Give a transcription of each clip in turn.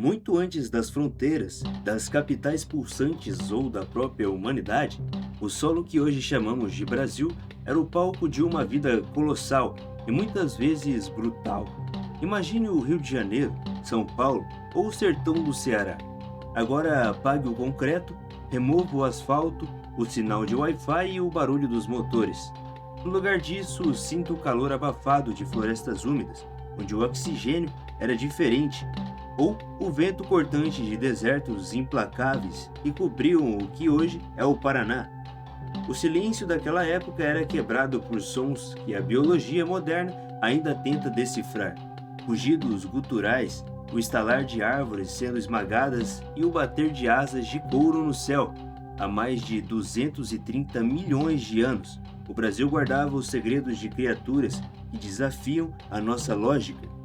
Muito antes das fronteiras, das capitais pulsantes ou da própria humanidade, o solo que hoje chamamos de Brasil era o palco de uma vida colossal e muitas vezes brutal. Imagine o Rio de Janeiro, São Paulo ou o sertão do Ceará. Agora apague o concreto, remova o asfalto, o sinal de Wi-Fi e o barulho dos motores. No lugar disso, sinta o calor abafado de florestas úmidas, onde o oxigênio era diferente, ou o vento cortante de desertos implacáveis que cobriam o que hoje é o Paraná. O silêncio daquela época era quebrado por sons que a biologia moderna ainda tenta decifrar. Rugidos guturais, o estalar de árvores sendo esmagadas e o bater de asas de couro no céu. Há mais de 230 milhões de anos, o Brasil guardava os segredos de criaturas que desafiam a nossa lógica.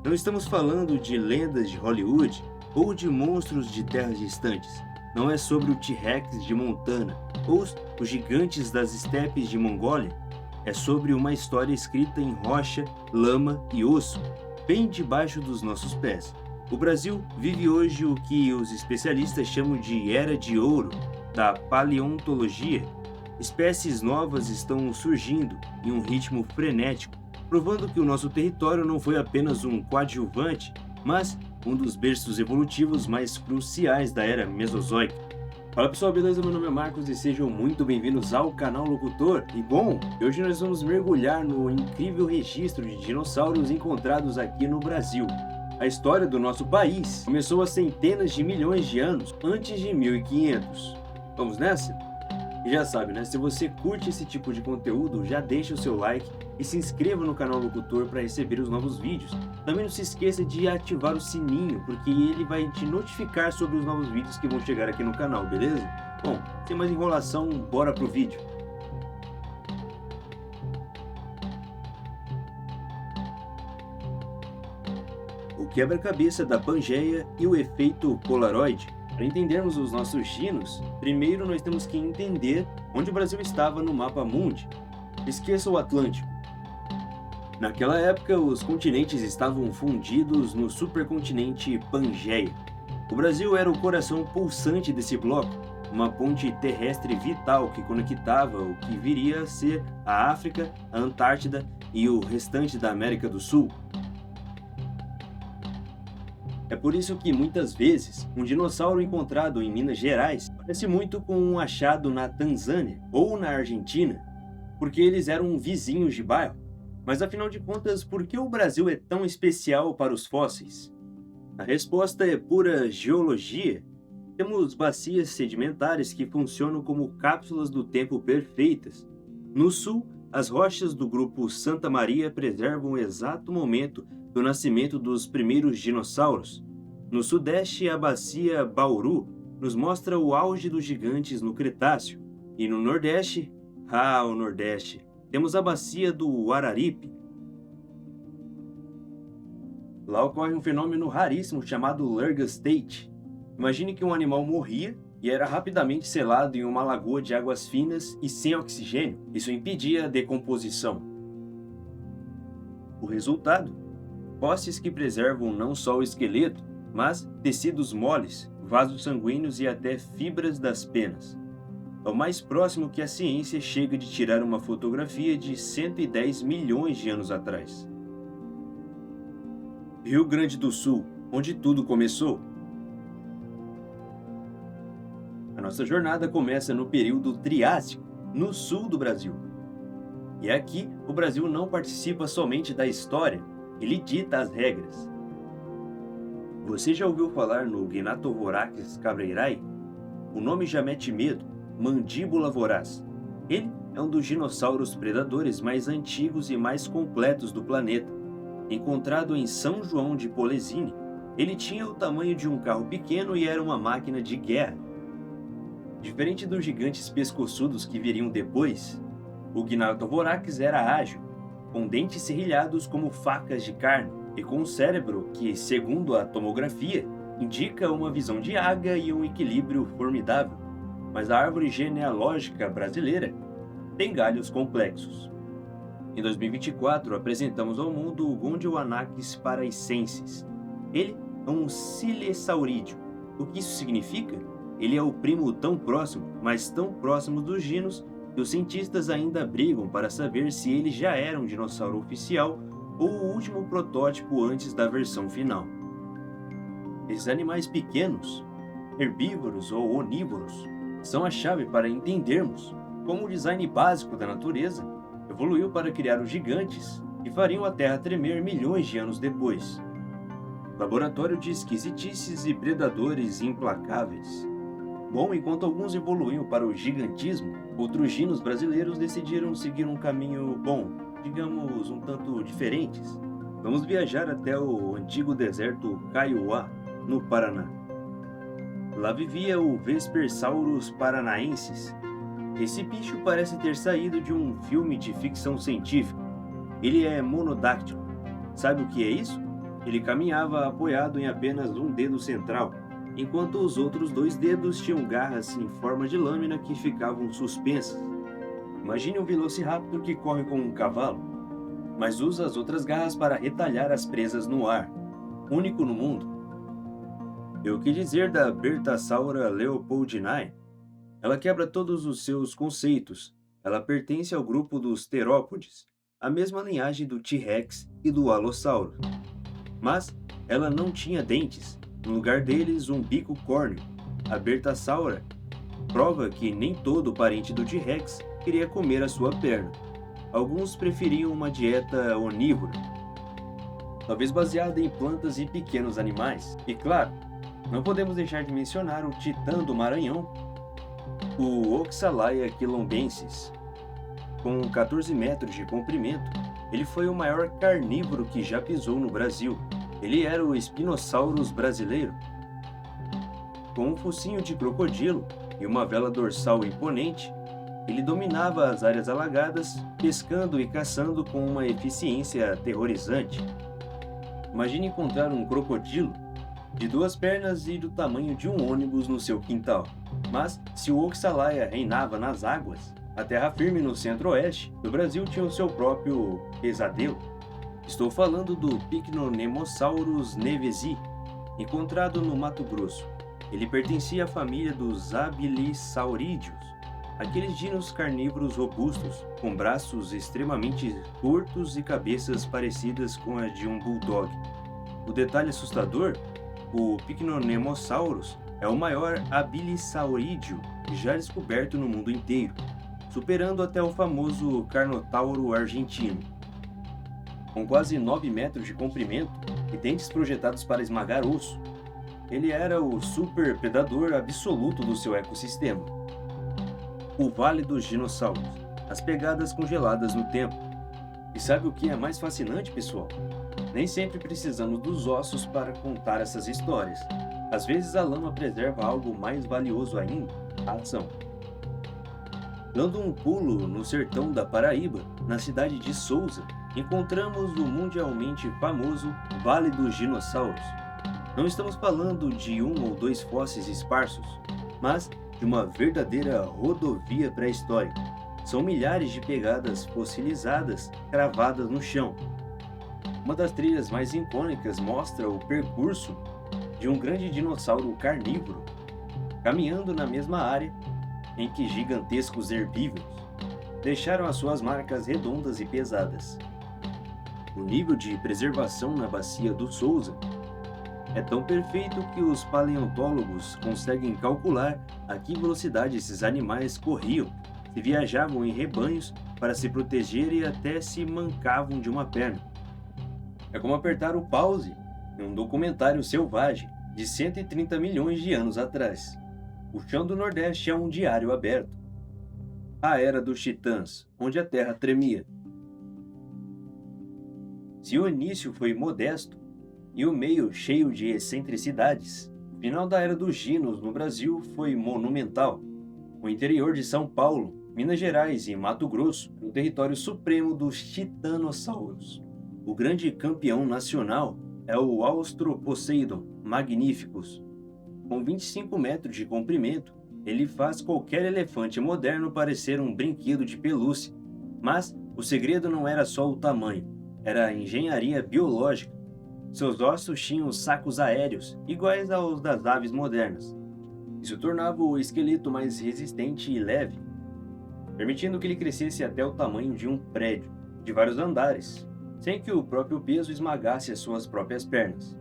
Não estamos falando de lendas de Hollywood ou de monstros de terras distantes. Não é sobre o T-Rex de Montana ou os gigantes das estepes de Mongólia. É sobre uma história escrita em rocha, lama e osso, bem debaixo dos nossos pés. O Brasil vive hoje o que os especialistas chamam de Era de Ouro da paleontologia. Espécies novas estão surgindo em um ritmo frenético, provando que o nosso território não foi apenas um coadjuvante, mas um dos berços evolutivos mais cruciais da era Mesozoica. Fala pessoal, beleza? Meu nome é Marcos e sejam muito bem-vindos ao canal Locutor. E bom, hoje nós vamos mergulhar no incrível registro de dinossauros encontrados aqui no Brasil. A história do nosso país começou há centenas de milhões de anos antes de 1500. Vamos nessa? E já sabe, né? Se você curte esse tipo de conteúdo, já deixa o seu like e se inscreva no canal Locutor para receber os novos vídeos. Também não se esqueça de ativar o sininho, porque ele vai te notificar sobre os novos vídeos que vão chegar aqui no canal, beleza? Bom, sem mais enrolação, bora pro vídeo. O quebra-cabeça da Pangeia e o efeito Polaroid. Para entendermos os nossos dinos, primeiro nós temos que entender onde o Brasil estava no mapa mundi. Esqueça o Atlântico. Naquela época, os continentes estavam fundidos no supercontinente Pangeia. O Brasil era o coração pulsante desse bloco, uma ponte terrestre vital que conectava o que viria a ser a África, a Antártida e o restante da América do Sul. É por isso que, muitas vezes, um dinossauro encontrado em Minas Gerais parece muito com um achado na Tanzânia ou na Argentina, porque eles eram vizinhos de bairro. Mas afinal de contas, por que o Brasil é tão especial para os fósseis? A resposta é pura geologia. Temos bacias sedimentares que funcionam como cápsulas do tempo perfeitas. No sul, as rochas do grupo Santa Maria preservam o exato momento do nascimento dos primeiros dinossauros. No sudeste, a bacia Bauru nos mostra o auge dos gigantes no Cretáceo. E no nordeste, o nordeste, temos a bacia do Araripe. Lá ocorre um fenômeno raríssimo chamado Lergastate. Imagine que um animal morria e era rapidamente selado em uma lagoa de águas finas e sem oxigênio. Isso impedia a decomposição. O resultado? Fósseis que preservam não só o esqueleto, mas tecidos moles, vasos sanguíneos e até fibras das penas. É o mais próximo que a ciência chega de tirar uma fotografia de 110 milhões de anos atrás. Rio Grande do Sul, onde tudo começou. A nossa jornada começa no período Triássico, no sul do Brasil. E aqui, o Brasil não participa somente da história, ele dita as regras. Você já ouviu falar no Gnathovorax cabreirae? O nome já mete medo, mandíbula voraz. Ele é um dos dinossauros predadores mais antigos e mais completos do planeta. Encontrado em São João de Polesine, ele tinha o tamanho de um carro pequeno e era uma máquina de guerra. Diferente dos gigantes pescoçudos que viriam depois, o Gnathovorax era ágil, com dentes serrilhados como facas de carne e com um cérebro que, segundo a tomografia, indica uma visão de águia e um equilíbrio formidável. Mas a árvore genealógica brasileira tem galhos complexos. Em 2024, apresentamos ao mundo o Gondwanax paraicensis. Ele a um silesaurídeo. O que isso significa? Ele é o primo tão próximo, mas tão próximo dos dinos, que os cientistas ainda brigam para saber se ele já era um dinossauro oficial ou o último protótipo antes da versão final. Esses animais pequenos, herbívoros ou onívoros, são a chave para entendermos como o design básico da natureza evoluiu para criar os gigantes que fariam a Terra tremer milhões de anos depois. Laboratório de esquisitices e predadores implacáveis. Bom, enquanto alguns evoluíam para o gigantismo, outros dinos brasileiros decidiram seguir um caminho, digamos, um tanto diferentes. Vamos viajar até o antigo deserto Kaiowá, no Paraná. Lá vivia o Vespersaurus paranaensis. Esse bicho parece ter saído de um filme de ficção científica. Ele é monodáctilo. Sabe o que é isso? Ele caminhava apoiado em apenas um dedo central, enquanto os outros dois dedos tinham garras em forma de lâmina que ficavam suspensas. Imagine um velociraptor que corre como um cavalo, mas usa as outras garras para retalhar as presas no ar, único no mundo. E o que dizer da Bertasaura leopoldinae? Ela quebra todos os seus conceitos. Ela pertence ao grupo dos terópodes, a mesma linhagem do T-Rex e do Allosaurus. Mas ela não tinha dentes, no lugar deles um bico córneo. A Bertasaura prova que nem todo parente do T-Rex queria comer a sua perna. Alguns preferiam uma dieta onívora, talvez baseada em plantas e pequenos animais. E claro, não podemos deixar de mencionar o titã do Maranhão, o Oxalaia quilombensis. Com 14 metros de comprimento, ele foi o maior carnívoro que já pisou no Brasil. Ele era o Spinosaurus brasileiro. Com um focinho de crocodilo e uma vela dorsal imponente, ele dominava as áreas alagadas, pescando e caçando com uma eficiência aterrorizante. Imagine encontrar um crocodilo de 2 pernas e do tamanho de um ônibus no seu quintal. Mas, se o Oxalaia reinava nas águas, a terra firme no centro-oeste do Brasil tinha o seu próprio pesadelo. Estou falando do Pycnonemosaurus nevesi, encontrado no Mato Grosso. Ele pertencia à família dos Abilisaurídeos, aqueles dinos carnívoros robustos, com braços extremamente curtos e cabeças parecidas com a de um bulldog. O detalhe assustador: o Pycnonemosaurus é o maior abilisaurídeo já descoberto no mundo inteiro, superando até o famoso Carnotauro argentino. Com quase 9 metros de comprimento e dentes projetados para esmagar osso, ele era o super predador absoluto do seu ecossistema. O Vale dos Dinossauros, as pegadas congeladas no tempo. E sabe o que é mais fascinante, pessoal? Nem sempre precisamos dos ossos para contar essas histórias. Às vezes a lama preserva algo mais valioso ainda, a ação. Dando um pulo no sertão da Paraíba, na cidade de Sousa, encontramos o mundialmente famoso Vale dos Dinossauros. Não estamos falando de 1 ou 2 fósseis esparsos, mas de uma verdadeira rodovia pré-histórica. São milhares de pegadas fossilizadas cravadas no chão. Uma das trilhas mais icônicas mostra o percurso de um grande dinossauro carnívoro, caminhando na mesma área em que gigantescos herbívoros deixaram as suas marcas redondas e pesadas. O nível de preservação na bacia do Sousa é tão perfeito que os paleontólogos conseguem calcular a que velocidade esses animais corriam, se viajavam em rebanhos para se proteger e até se mancavam de uma perna. É como apertar o pause em um documentário selvagem de 130 milhões de anos atrás. O chão do Nordeste é um diário aberto. A Era dos Titãs, onde a Terra tremia. Se o início foi modesto e o meio cheio de excentricidades, o final da Era dos Dinos no Brasil foi monumental. O interior de São Paulo, Minas Gerais e Mato Grosso, o território supremo dos titanossauros. O grande campeão nacional é o Australoposeidon magnificus. Com 25 metros de comprimento, ele faz qualquer elefante moderno parecer um brinquedo de pelúcia. Mas o segredo não era só o tamanho, era a engenharia biológica. Seus ossos tinham sacos aéreos, iguais aos das aves modernas. Isso tornava o esqueleto mais resistente e leve, permitindo que ele crescesse até o tamanho de um prédio, de vários andares, sem que o próprio peso esmagasse as suas próprias pernas.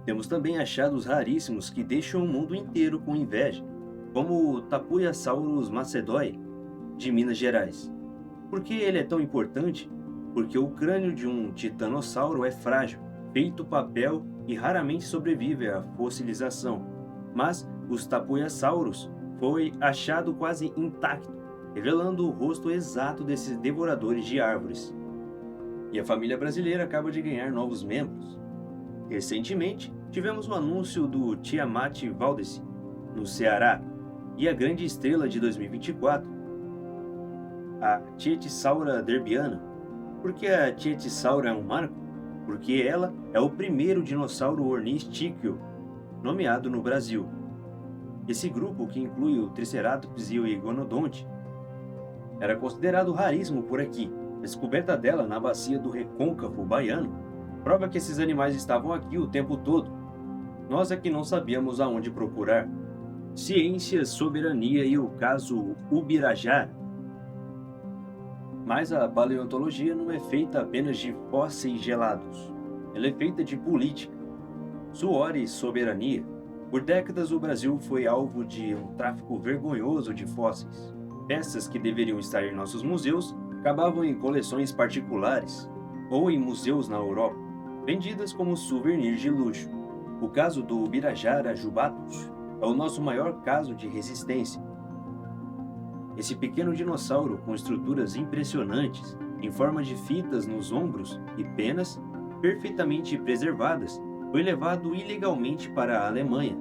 Temos também achados raríssimos que deixam o mundo inteiro com inveja, como o Tapuiasaurus macedoi, de Minas Gerais. Por que ele é tão importante? Porque o crânio de um titanossauro é frágil, feito papel e raramente sobrevive à fossilização. Mas os Tapuiasaurus foi achado quase intacto, revelando o rosto exato desses devoradores de árvores. E a família brasileira acaba de ganhar novos membros. Recentemente, tivemos o anúncio do Tiamat Valdeci, no Ceará, e a grande estrela de 2024, a Tietsaura derbiana. Por que a Tietsaura é um marco? Porque ela é o primeiro dinossauro ornitíquio nomeado no Brasil. Esse grupo, que inclui o Triceratops e o Iguanodonte, era considerado raríssimo por aqui. A descoberta dela na bacia do Recôncavo Baiano prova que esses animais estavam aqui o tempo todo. Nós é que não sabíamos aonde procurar. Ciência, soberania e o caso Ubirajara. Mas a paleontologia não é feita apenas de fósseis gelados. Ela é feita de política, suor e soberania. Por décadas o Brasil foi alvo de um tráfico vergonhoso de fósseis. Peças que deveriam estar em nossos museus acabavam em coleções particulares ou em museus na Europa, vendidas como souvenirs de luxo. O caso do Ubirajara jubatus é o nosso maior caso de resistência. Esse pequeno dinossauro com estruturas impressionantes, em forma de fitas nos ombros e penas, perfeitamente preservadas, foi levado ilegalmente para a Alemanha.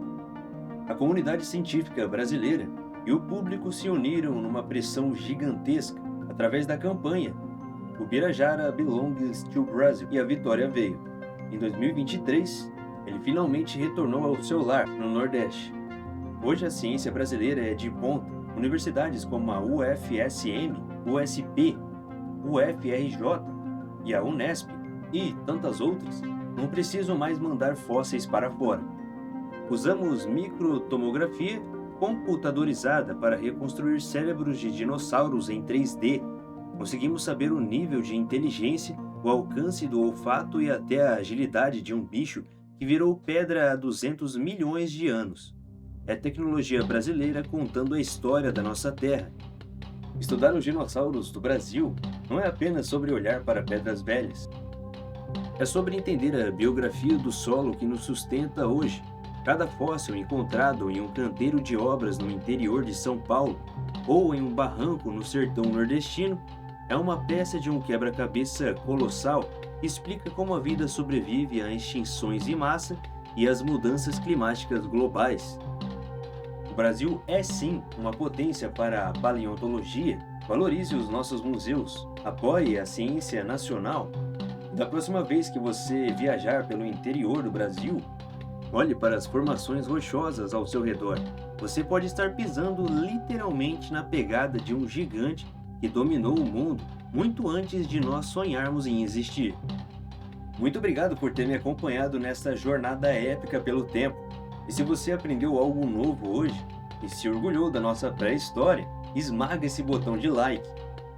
A comunidade científica brasileira e o público se uniram numa pressão gigantesca através da campanha Ubirajara Belongs to Brazil, e a vitória veio. Em 2023, ele finalmente retornou ao seu lar, no Nordeste. Hoje a ciência brasileira é de ponta. Universidades como a UFSM, USP, UFRJ e a Unesp e tantas outras não precisam mais mandar fósseis para fora. Usamos microtomografia computadorizada para reconstruir cérebros de dinossauros em 3D. Conseguimos saber o nível de inteligência, o alcance do olfato e até a agilidade de um bicho que virou pedra há 200 milhões de anos. É tecnologia brasileira contando a história da nossa terra. Estudar os dinossauros do Brasil não é apenas sobre olhar para pedras velhas. É sobre entender a biografia do solo que nos sustenta hoje. Cada fóssil encontrado em um canteiro de obras no interior de São Paulo ou em um barranco no sertão nordestino é uma peça de um quebra-cabeça colossal que explica como a vida sobrevive a extinções em massa e às mudanças climáticas globais. O Brasil é sim uma potência para a paleontologia. Valorize os nossos museus, apoie a ciência nacional. Da próxima vez que você viajar pelo interior do Brasil, olhe para as formações rochosas ao seu redor. Você pode estar pisando literalmente na pegada de um gigante que dominou o mundo muito antes de nós sonharmos em existir. Muito obrigado por ter me acompanhado nesta jornada épica pelo tempo. E se você aprendeu algo novo hoje e se orgulhou da nossa pré-história, esmaga esse botão de like,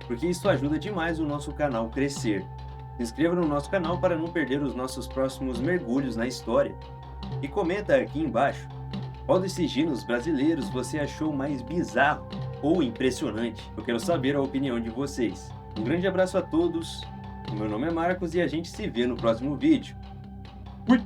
porque isso ajuda demais o nosso canal crescer. Se inscreva no nosso canal para não perder os nossos próximos mergulhos na história. E comenta aqui embaixo qual desses dinos brasileiros você achou mais bizarro ou impressionante. Eu quero saber a opinião de vocês. Um grande abraço a todos, o meu nome é Marcos e a gente se vê no próximo vídeo. Fui!